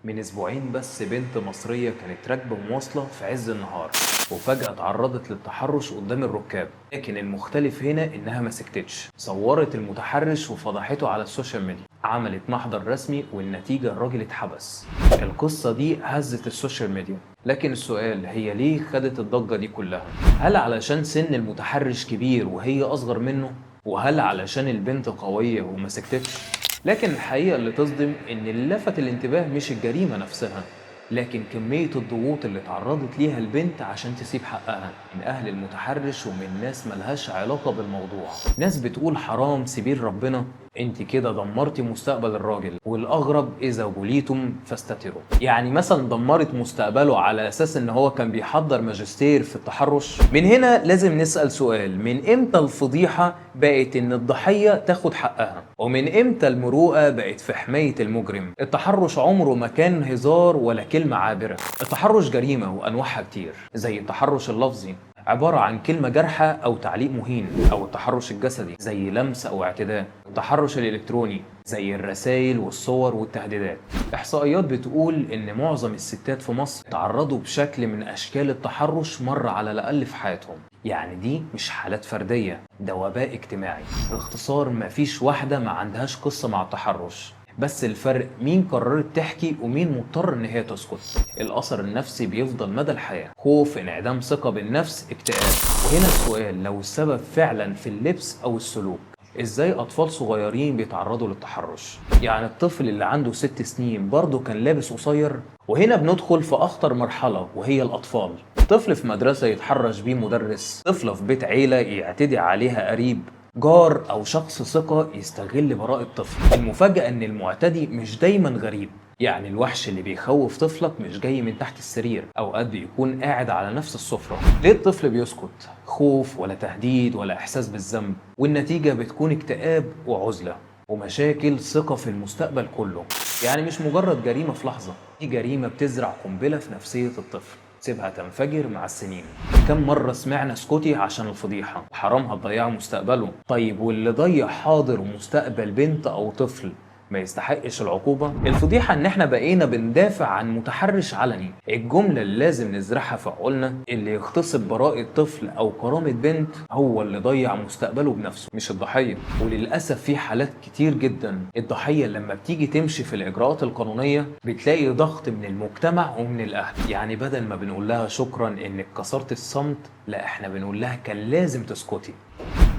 من اسبوعين بس بنت مصرية كانت راكبة مواصلة في عز النهار وفجأة اتعرضت للتحرش قدام الركاب، لكن المختلف هنا انها ما سكتتش، صورت المتحرش وفضحته على السوشيال ميديا، عملت محضر رسمي والنتيجة الراجل اتحبس. القصة دي هزت السوشيال ميديا، لكن السؤال هي ليه خدت الضجة دي كلها؟ هل علشان سن المتحرش كبير وهي أصغر منه؟ وهل علشان البنت قوية وما سكتتش؟ لكن الحقيقة اللي تصدم إن اللي لفت الانتباه مش الجريمة نفسها، لكن كمية الضغوط اللي اتعرضت ليها البنت عشان تسيب حقها من أهل المتحرش ومن ناس ملهاش علاقة بالموضوع. ناس بتقول حرام سبيل ربنا، انت كده دمرتي مستقبل الراجل، والأغرب إذا بليتم فاستتروا. يعني مثلا دمرت مستقبله على أساس إن هو كان بيحضر ماجستير في التحرش. من هنا لازم نسأل سؤال، من إمتى الفضيحة بقت إن الضحية تاخد حقها؟ ومن إمتى المروءة بقت في حماية المجرم؟ التحرش عمره ما كان هزار ولا كلمة عابرة. التحرش جريمة وأنواعها كتير، زي التحرش اللفظي عبارة عن كلمة جارحة أو تعليق مهين، أو التحرش الجسدي زي لمس أو اعتداء، التحرش الإلكتروني زي الرسائل والصور والتهديدات. إحصائيات بتقول إن معظم الستات في مصر تعرضوا بشكل من أشكال التحرش مرة على الأقل في حياتهم. يعني دي مش حالات فردية، ده وباء اجتماعي. باختصار مفيش واحدة ما عندهاش قصة مع التحرش، بس الفرق مين قررت تحكي ومين مضطر ان هي تسكت. الاثر النفسي بيفضل مدى الحياه، خوف، انعدام ثقه بالنفس، اكتئاب. وهنا السؤال، لو السبب فعلا في اللبس او السلوك، ازاي اطفال صغيرين بيتعرضوا للتحرش؟ يعني الطفل اللي عنده 6 سنين برضه كان لابس قصير؟ وهنا بندخل في اخطر مرحله وهي الاطفال. طفل في مدرسه يتحرش بيه مدرس، طفله في بيت عيله يعتدي عليها قريب، جار أو شخص ثقة يستغل براءة طفل. المفاجأة إن المعتدي مش دايما غريب، يعني الوحش اللي بيخوف طفلك مش جاي من تحت السرير، أوقات بيكون قاعد على نفس السفرة. ليه الطفل بيسكت؟ خوف ولا تهديد ولا إحساس بالذنب، والنتيجة بتكون اكتئاب وعزلة ومشاكل ثقة في المستقبل كله. يعني مش مجرد جريمة في لحظة، دي جريمة بتزرع قنبلة في نفسية الطفل سيبها تنفجر مع السنين. كم مرة سمعنا اسكتي عشان الفضيحة، حرام هتضيعوا مستقبله. طيب واللي ضيع حاضر ومستقبل بنت أو طفل ما يستحقش العقوبة؟ الفضيحة ان احنا بقينا بندافع عن متحرش علني. الجملة اللي لازم نزرعها في عقولنا، اللي يغتصب براءة طفل او كرامة بنت هو اللي ضيع مستقبله بنفسه مش الضحية. وللأسف في حالات كتير جدا الضحية لما بتيجي تمشي في الإجراءات القانونية بتلاقي ضغط من المجتمع ومن الأهل. يعني بدل ما بنقول لها شكرا انك كسرت الصمت، لا احنا بنقول لها كان لازم تسكتي.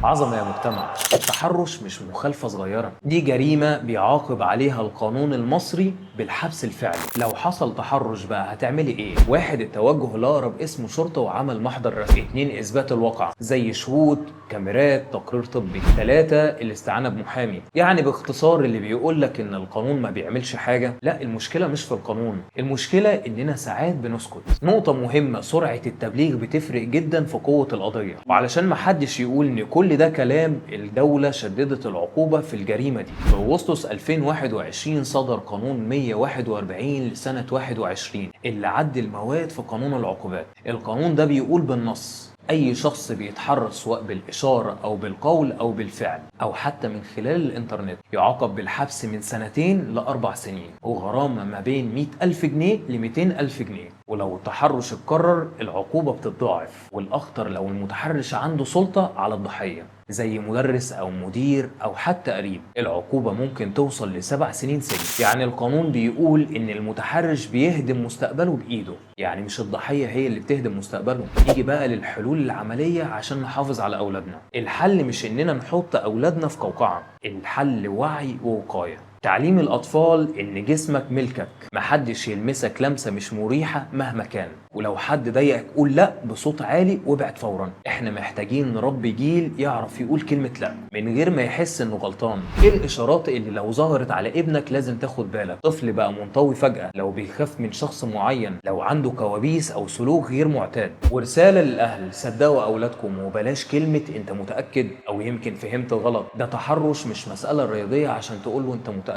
عظمة يا مجتمع، التحرش مش مخالفة صغيرة، دي جريمة بيعاقب عليها القانون المصري بالحبس الفعلي. لو حصل تحرش بقى هتعملي ايه؟ 1، التوجه لأقرب اسم شرطة وعمل محضر رسمي. 2، إثبات الواقع زي شهود، كاميرات، تقرير طبي. 3، الاستعانة بمحامي. يعني باختصار اللي بيقول لك ان القانون ما بيعملش حاجة، لا، المشكلة مش في القانون، المشكلة اننا ساعات بنسكت. نقطة مهمة، سرعة التبليغ بتفرق جدا في قوة القضية. وعلشان ما حدش يقول ان كل ده كلام، الدولة شددت العقوبة في الجريمة دي. في أغسطس 2021 صدر قانون 141 لسنة 21 اللي عدل المواد في قانون العقوبات. القانون ده بيقول بالنص أي شخص بيتحرش سواء بالإشارة أو بالقول أو بالفعل أو حتى من خلال الإنترنت يعاقب بالحبس من 2 ل4 سنين وغرامة ما بين 100,000 جنيه ل 200,000 جنيه. ولو التحرش اتكرر العقوبة بتتضاعف، والأخطر لو المتحرش عنده سلطة على الضحية زي مدرس أو مدير أو حتى قريب، العقوبة ممكن توصل ل7 سنين سجن. يعني القانون بيقول إن المتحرش بيهدم مستقبله بإيده، يعني مش الضحية هي اللي بتهدم مستقبله. نيجي بقى للحلول العملية عشان نحافظ على أولادنا. الحل مش إننا نحط أولادنا في قوقعة، الحل وعي ووقاية. تعليم الأطفال إن جسمك ملكك، محدش يلمسك لمسة مش مريحة مهما كان، ولو حد ضايقك قول لأ بصوت عالي وابعد فورا. احنا محتاجين نربي جيل يعرف يقول كلمة لأ من غير ما يحس إنه غلطان. إيه الإشارات اللي لو ظهرت على ابنك لازم تاخد بالك؟ طفل بقى منطوي فجأة، لو بيخاف من شخص معين، لو عنده كوابيس أو سلوك غير معتاد. ورسالة للأهل، صدقوا أولادكم وبلاش كلمة أنت متأكد أو يمكن فهمت غلط، ده تحرش مش مسألة رياضية عشان تقول له أنت متأكد.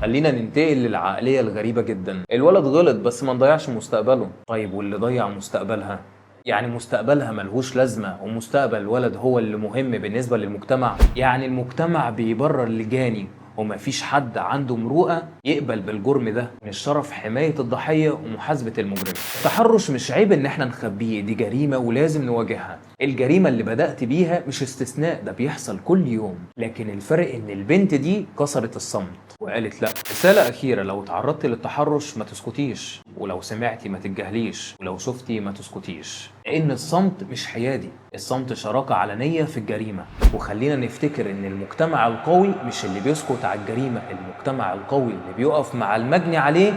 خلينا ننتقل للعقلية الغريبة جدا، الولد غلط بس ما نضيعش مستقبله. طيب واللي ضيع مستقبلها؟ يعني مستقبلها ملهوش لازمة ومستقبل الولد هو اللي مهم بالنسبة للمجتمع؟ يعني المجتمع بيبرر لجاني ومفيش حد عنده مروءة يقبل بالجرم ده. من الشرف حماية الضحية ومحاسبة المجرم. التحرش مش عيب ان احنا نخبيه، دي جريمة ولازم نواجهها. الجريمة اللي بدأت بيها مش استثناء، ده بيحصل كل يوم، لكن الفرق ان البنت دي كسرت الصمت وقالت لا. رسالة أخيرة: لو تعرضت للتحرش ما تسكتيش، ولو سمعتي ما تتجاهليش، ولو شفتي ما تسكتيش، لأن الصمت مش حيادي، الصمت شراكة علنية في الجريمة. وخلينا نفتكر إن المجتمع القوي مش اللي بيسكت على الجريمة، المجتمع القوي اللي بيقف مع المجني عليه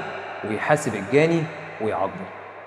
ويحاسب الجاني ويعاقبه.